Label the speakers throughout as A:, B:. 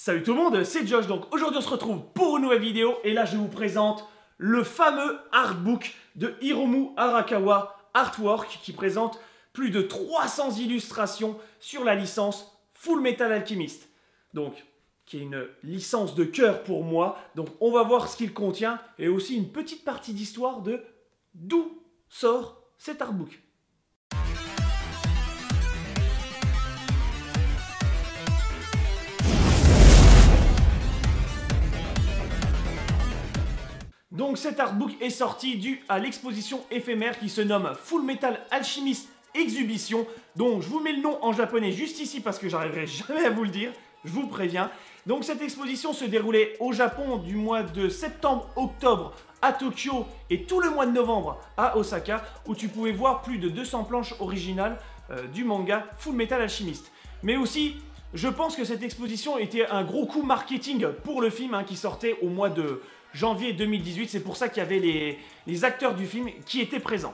A: Salut tout le monde, c'est Josh. Donc aujourd'hui on se retrouve pour une nouvelle vidéo et là je vous présente le fameux artbook de Hiromu Arakawa Artwork qui présente plus de 300 illustrations sur la licence Fullmetal Alchemist. Donc qui est une licence de cœur pour moi. Donc on va voir ce qu'il contient et aussi une petite partie d'histoire de d'où sort cet artbook. Donc cet artbook est sorti dû à l'exposition éphémère qui se nomme Fullmetal Alchemist Exhibition. Donc je vous mets le nom en japonais juste ici parce que j'arriverai jamais à vous le dire, je vous préviens. Donc cette exposition se déroulait au Japon du mois de septembre-octobre à Tokyo et tout le mois de novembre à Osaka où tu pouvais voir plus de 200 planches originales du manga Fullmetal Alchemist. Mais aussi, je pense que cette exposition était un gros coup marketing pour le film qui sortait au mois de janvier 2018, c'est pour ça qu'il y avait les acteurs du film qui étaient présents.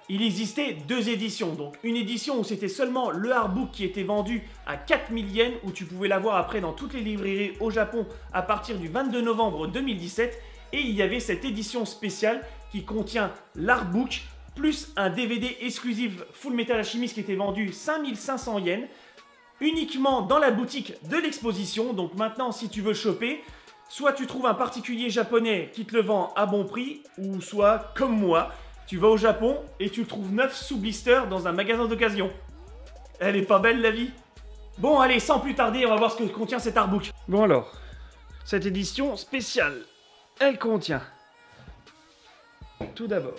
A: Il existait deux éditions, donc une édition où c'était seulement le artbook qui était vendu à 4000 yens, où tu pouvais l'avoir après dans toutes les librairies au Japon à partir du 22 novembre 2017, et il y avait cette édition spéciale qui contient l'artbook, plus un DVD exclusif Fullmetal Alchemist qui était vendu 5500 yens, uniquement dans la boutique de l'exposition. Donc maintenant, si tu veux le choper, soit tu trouves un particulier japonais qui te le vend à bon prix, ou soit, comme moi, tu vas au Japon et tu le trouves neuf sous blister dans un magasin d'occasion. Elle est pas belle la vie? Bon allez, sans plus tarder, on va voir ce que contient cet artbook. Bon alors, cette édition spéciale, elle contient, tout d'abord,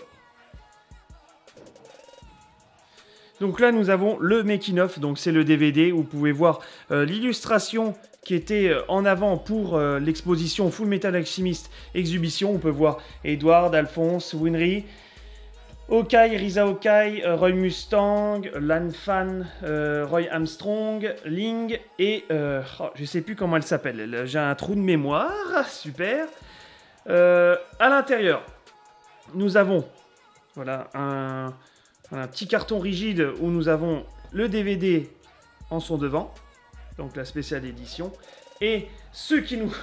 A: donc là nous avons le making of, donc c'est le DVD où vous pouvez voir l'illustration qui était en avant pour l'exposition Fullmetal Alchemist Exhibition. On peut voir Edward, Alphonse, Winry, Hawkeye, Risa Hawkeye, Roy Mustang, Lan Fan, Roy Armstrong, Ling et je sais plus comment elle s'appelle. J'ai un trou de mémoire, super. À l'intérieur, nous avons voilà un petit carton rigide où nous avons le DVD en son devant. Donc la spéciale édition, et ce qui nous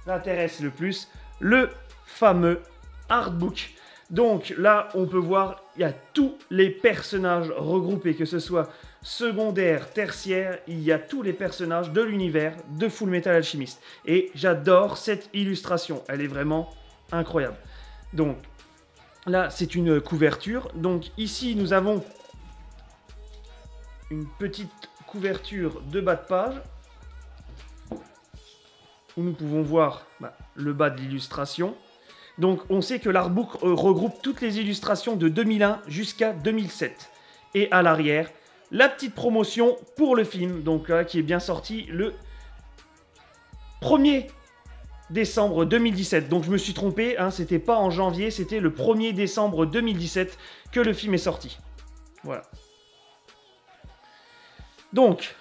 A: intéresse le plus, le fameux artbook. Donc là, on peut voir, il y a tous les personnages regroupés, que ce soit secondaire, tertiaire, il y a tous les personnages de l'univers de Fullmetal Alchemist. Et j'adore cette illustration, elle est vraiment incroyable. Donc là, c'est une couverture. Donc ici, nous avons une petite couverture de bas de page où nous pouvons voir le bas de l'illustration. Donc on sait que l'artbook regroupe toutes les illustrations de 2001 jusqu'à 2007. Et à l'arrière, la petite promotion pour le film, donc là, qui est bien sorti le 1er décembre 2017. Donc je me suis trompé, c'était pas en janvier, c'était le 1er décembre 2017 que le film est sorti. Voilà. Donc,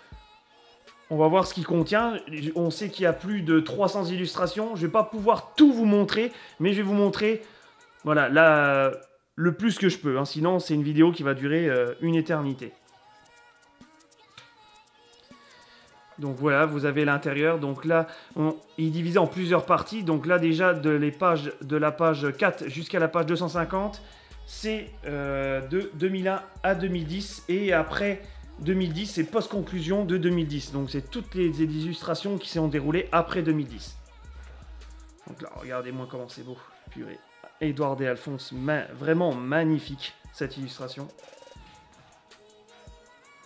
A: on va voir ce qu'il contient. On sait qu'il y a plus de 300 illustrations. Je ne vais pas pouvoir tout vous montrer, mais je vais vous montrer voilà, le plus que je peux. Sinon, c'est une vidéo qui va durer une éternité. Donc voilà, vous avez l'intérieur. Donc là, il est divisé en plusieurs parties. Donc là, déjà, de la page 4 jusqu'à la page 250, c'est de 2001 à 2010. Et après 2010, c'est post-conclusion de 2010. Donc, c'est toutes les illustrations qui sont déroulées après 2010. Donc là, regardez-moi comment c'est beau. Purée. Edward et Alphonse, vraiment magnifique, cette illustration.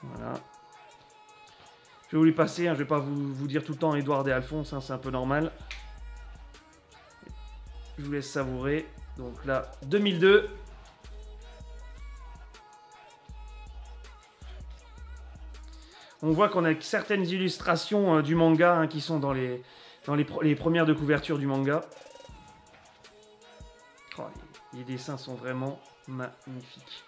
A: Voilà. Je vais vous les passer. Je ne vais pas vous dire tout le temps Edward et Alphonse. C'est un peu normal. Je vous laisse savourer. Donc là, 2002. On voit qu'on a certaines illustrations du manga qui sont dans les premières de couverture du manga. Oh, les dessins sont vraiment magnifiques.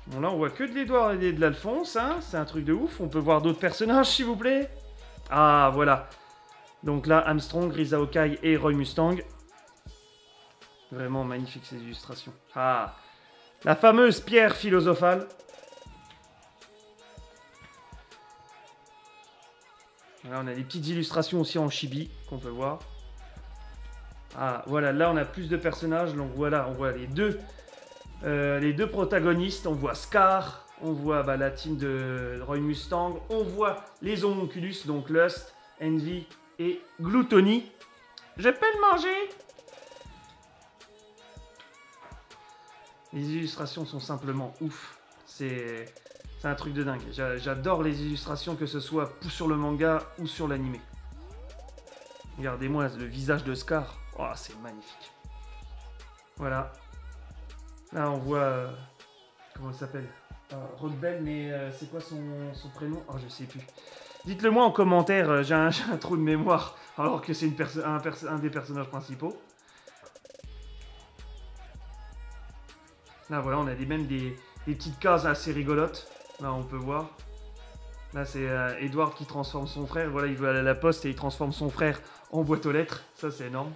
A: Bon, là, on voit que de l'Edouard et de l'Alphonse. C'est un truc de ouf. On peut voir d'autres personnages, s'il vous plaît. Ah, voilà. Donc là, Armstrong, Risa Hawkeye et Roy Mustang. Vraiment magnifique, ces illustrations. Ah, la fameuse pierre philosophale. Là, on a des petites illustrations aussi en chibi qu'on peut voir. Ah, voilà, là, on a plus de personnages. Donc voilà, on voit les deux protagonistes. On voit Scar, on voit la team de Roy Mustang. On voit les homunculus, donc Lust, Envy et Gluttony. Je peux le manger. Les illustrations sont simplement ouf. C'est un truc de dingue. J'adore les illustrations, que ce soit sur le manga ou sur l'animé. Regardez-moi le visage de Scar. Oh, c'est magnifique. Voilà. Là, on voit... comment il s'appelle, Rockbell, mais c'est quoi son prénom? Oh, je sais plus. Dites-le moi en commentaire, j'ai un trou de mémoire, alors que c'est un des personnages principaux. Là, voilà, on a même des petites cases assez rigolotes. Là, on peut voir. Là, c'est Edward qui transforme son frère. Voilà, il va aller à la poste et il transforme son frère en boîte aux lettres. Ça, c'est énorme.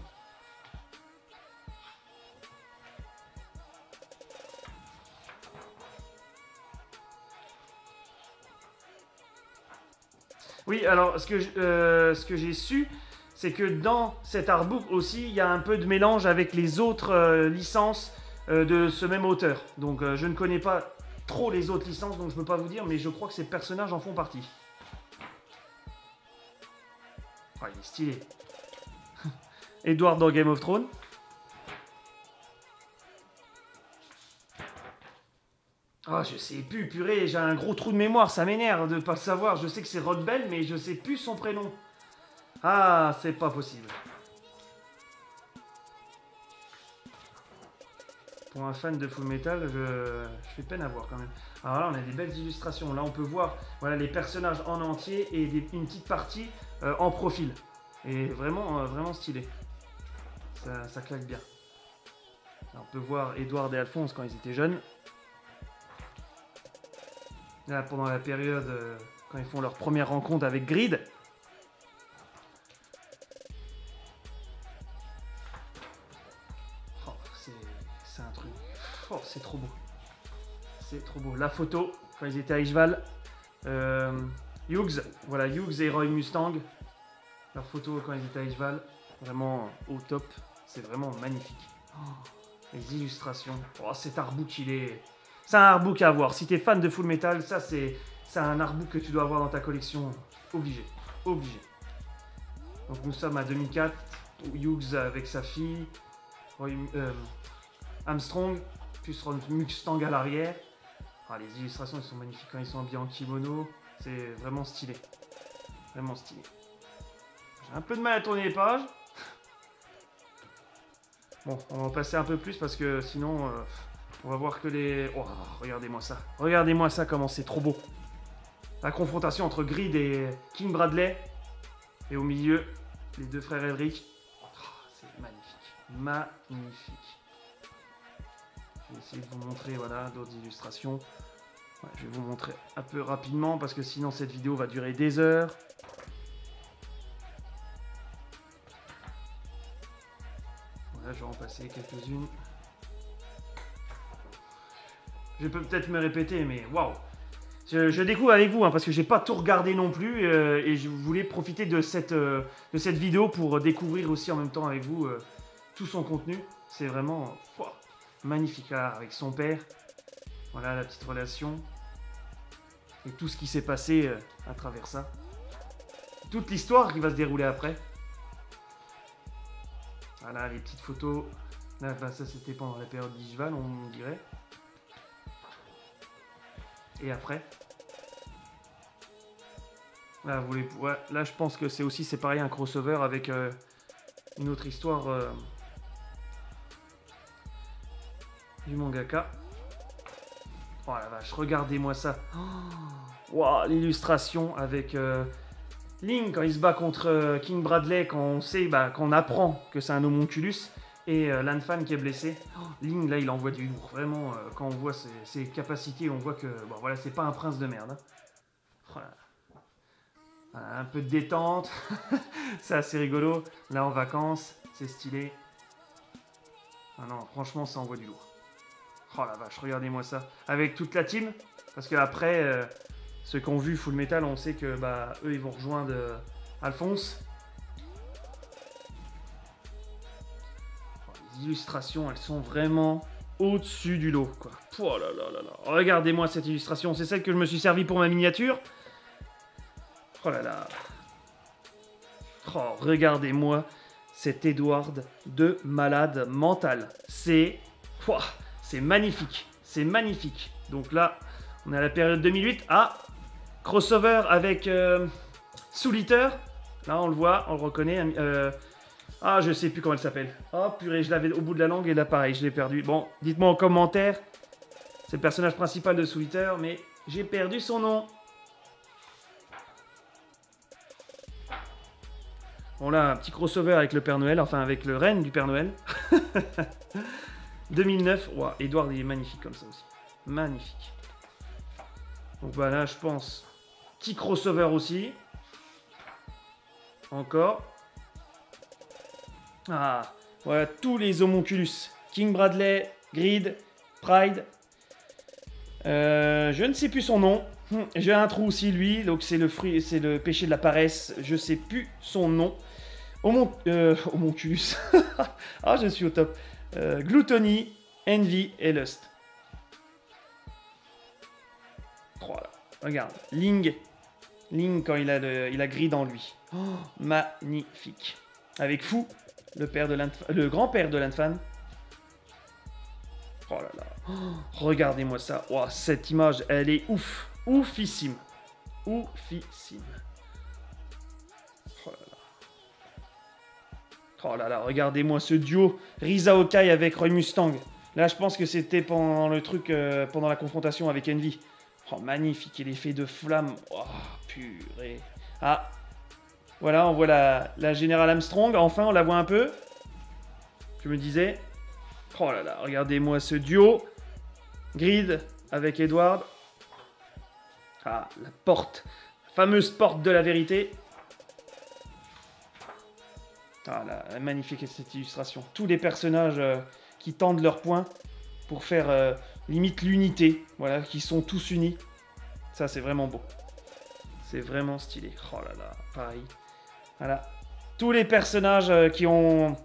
A: Oui, alors, ce que j'ai su, c'est que dans cet artbook aussi, il y a un peu de mélange avec les autres licences de ce même auteur. Donc, je ne connais pas trop les autres licences, donc je ne peux pas vous dire, mais je crois que ces personnages en font partie. Oh, il est stylé. Edward dans Game of Thrones. Ah, je sais plus, purée, j'ai un gros trou de mémoire, ça m'énerve de pas le savoir. Je sais que c'est Rodbell, mais je sais plus son prénom. Ah, c'est pas possible. Pour un fan de Full Metal, je fais peine à voir quand même. Alors là, on a des belles illustrations. Là, on peut voir voilà, les personnages en entier et une petite partie en profil. Et vraiment, vraiment stylé. Ça claque bien. Là, on peut voir Edward et Alphonse quand ils étaient jeunes. Là, pendant la période, quand ils font leur première rencontre avec Grid. Oh, c'est un truc. Oh, c'est trop beau. C'est trop beau. La photo, quand ils étaient à Ishval. Hughes, voilà, Hughes et Roy Mustang. Leur photo quand ils étaient à Ishval. Vraiment au top. C'est vraiment magnifique. Oh, les illustrations. Oh, cet artbook, il est... C'est un artbook à avoir. Si t'es fan de Full Metal, ça c'est un artbook que tu dois avoir dans ta collection. Obligé. Obligé. Donc nous sommes à 2004. Hughes avec sa fille. Armstrong. Plus Roy Mustang à l'arrière. Ah, les illustrations elles sont magnifiques quand ils sont habillés en kimono. C'est vraiment stylé. Vraiment stylé. J'ai un peu de mal à tourner les pages. Bon, on va passer un peu plus parce que sinon... on va voir que les... Oh, regardez-moi ça. Regardez-moi ça, comment c'est trop beau. La confrontation entre Grid et King Bradley. Et au milieu, les deux frères Elric. Oh, c'est magnifique. Magnifique. Je vais essayer de vous montrer voilà, d'autres illustrations. Ouais, je vais vous montrer un peu rapidement parce que sinon cette vidéo va durer des heures. Voilà, je vais en passer quelques-unes. Je peux peut-être me répéter, mais waouh! Je découvre avec vous, hein, parce que j'ai pas tout regardé non plus, et je voulais profiter de cette vidéo pour découvrir aussi en même temps avec vous tout son contenu. C'est vraiment wow, magnifique, là, avec son père. Voilà la petite relation. Et tout ce qui s'est passé à travers ça. Toute l'histoire qui va se dérouler après. Voilà les petites photos. Là, bah, ça c'était pendant la période d'Ishval, on dirait. Et après. Là, ouais, là je pense que c'est aussi c'est pareil un crossover avec une autre histoire du mangaka. Oh la vache, regardez-moi ça. Wow, l'illustration avec Link quand il se bat contre King Bradley, quand on sait, quand on apprend que c'est un homunculus. Et Lanfan qui est blessé. Ling, là, il envoie du lourd. Vraiment, quand on voit ses capacités, on voit que, bon, voilà, c'est pas un prince de merde. Hein. Voilà. Voilà, un peu de détente. C'est assez rigolo. Là, en vacances, c'est stylé. Ah non, franchement, ça envoie du lourd. Oh la vache, regardez-moi ça. Avec toute la team. Parce qu'après, Ceux qui ont vu Full Metal, on sait que bah, eux, ils vont rejoindre Alphonse. Les illustrations, elles sont vraiment au-dessus du lot, quoi. Oh là là là là. Regardez-moi cette illustration, c'est celle que je me suis servi pour ma miniature. Oh là là. Oh, regardez-moi cet Edward de malade mental. C'est magnifique. C'est magnifique. Donc là, on est à la période 2008. Ah, crossover avec Soul Eater. Là, on le voit, on le reconnaît. Ah, je sais plus comment elle s'appelle. Oh purée, je l'avais au bout de la langue et là, pareil, je l'ai perdu. Bon, dites-moi en commentaire. C'est le personnage principal de Soul Eater, mais j'ai perdu son nom. Bon là, un petit crossover avec le Père Noël, enfin avec le reine du Père Noël. 2009, wow, Edward il est magnifique comme ça aussi. Magnifique. Donc voilà, je pense, petit crossover aussi. Encore. Ah, voilà tous les homonculus. King Bradley, Greed, Pride. Je ne sais plus son nom. J'ai un trou aussi lui, donc c'est le fruit, c'est le péché de la paresse. Je sais plus son nom. Homonculus. Ah, je suis au top. Gluttony, Envy et Lust. Voilà. Regarde. Ling quand il a Greed en lui. Oh, magnifique. Avec Fou, le grand-père de Lanfan. Oh là là. Oh, regardez-moi ça. Oh, cette image, elle est ouf. Oufissime. Oufissime. Oh là là. Oh là là, regardez-moi ce duo Risa Okai avec Roy Mustang. Là, je pense que c'était pendant le truc, pendant la confrontation avec Envy. Oh, magnifique. Et l'effet de flamme. Oh, purée. Ah. Voilà, on voit la Générale Armstrong. Enfin, on la voit un peu. Je me disais. Oh là là, regardez-moi ce duo. Greed avec Edward. Ah, la porte. La fameuse porte de la vérité. Ah là, magnifique cette illustration. Tous les personnages qui tendent leur poing pour faire limite l'unité. Voilà, qui sont tous unis. Ça, c'est vraiment beau. C'est vraiment stylé. Oh là là, pareil. Voilà. Tous les personnages qui ont,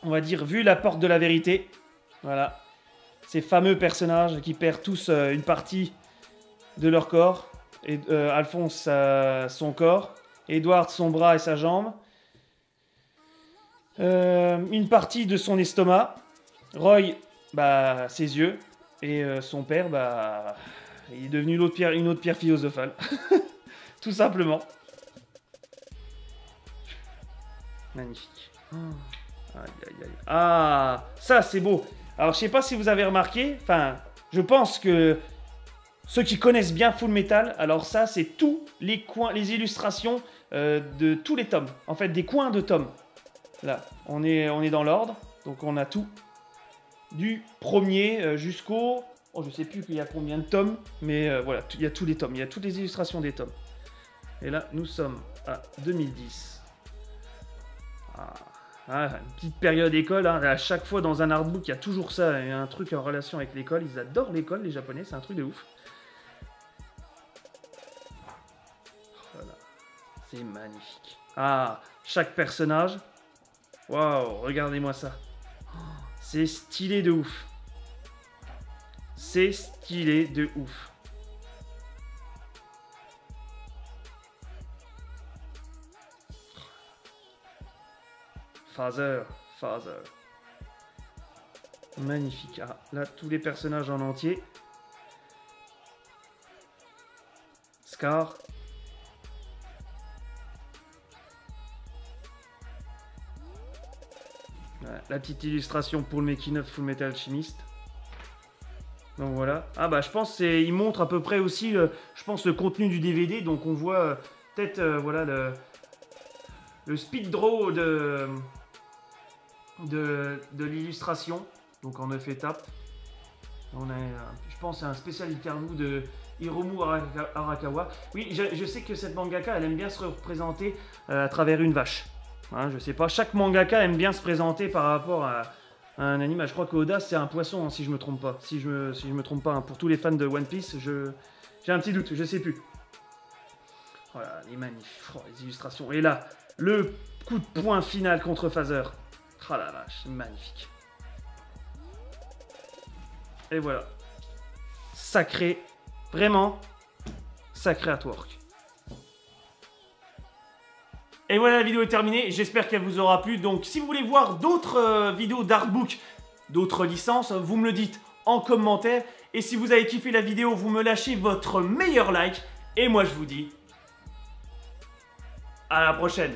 A: on va dire, vu la porte de la vérité. Voilà. Ces fameux personnages qui perdent tous une partie de leur corps. Et, Alphonse, son corps. Edward, son bras et sa jambe. Une partie de son estomac. Roy, bah, ses yeux. Et son père, bah, il est devenu une autre pierre philosophale. Tout simplement. Magnifique. Oh. Aïe, aïe, aïe. Ah, ça c'est beau. Alors je sais pas si vous avez remarqué, enfin, je pense que ceux qui connaissent bien Full Metal, alors ça c'est tous les coins, les illustrations de tous les tomes. En fait, des coins de tomes. Là, on est dans l'ordre, donc on a tout. Du premier jusqu'au... Oh, je sais plus qu'il y a combien de tomes, mais voilà, il y a tous les tomes, il y a toutes les illustrations des tomes. Et là, nous sommes à 2010. Ah, une petite période école, hein. À chaque fois dans un artbook, il y a toujours ça, il y a un truc en relation avec l'école. Ils adorent l'école, les Japonais, c'est un truc de ouf. Voilà, c'est magnifique. Ah, chaque personnage. Waouh, regardez-moi ça. C'est stylé de ouf. C'est stylé de ouf. Father. Magnifique. Ah, là, tous les personnages en entier. Scar. Voilà, la petite illustration pour le making of Full Metal Alchemist. Donc voilà. Ah bah je pense il montre à peu près aussi je pense le contenu du DVD. Donc on voit peut-être voilà le speed draw de l'illustration, donc en 9 étapes. On a, je pense, un spécial interview de Hiromu Arakawa. Oui, je sais que cette mangaka, elle aime bien se représenter à travers une vache. Hein, je sais pas, chaque mangaka aime bien se présenter par rapport à un animal. Je crois que Oda, c'est un poisson, hein, si je me trompe pas. Si je me trompe pas, hein. Pour tous les fans de One Piece, je J'ai un petit doute, je sais plus. Voilà, il est magnifique. Oh, les illustrations. Et là, le coup de poing final contre Phaser. Oh la vache, magnifique. Et voilà. Sacré. Vraiment. Sacré artwork. Et voilà, la vidéo est terminée. J'espère qu'elle vous aura plu. Donc, si vous voulez voir d'autres vidéos d'artbook, d'autres licences, vous me le dites en commentaire. Et si vous avez kiffé la vidéo, vous me lâchez votre meilleur like. Et moi, je vous dis à la prochaine.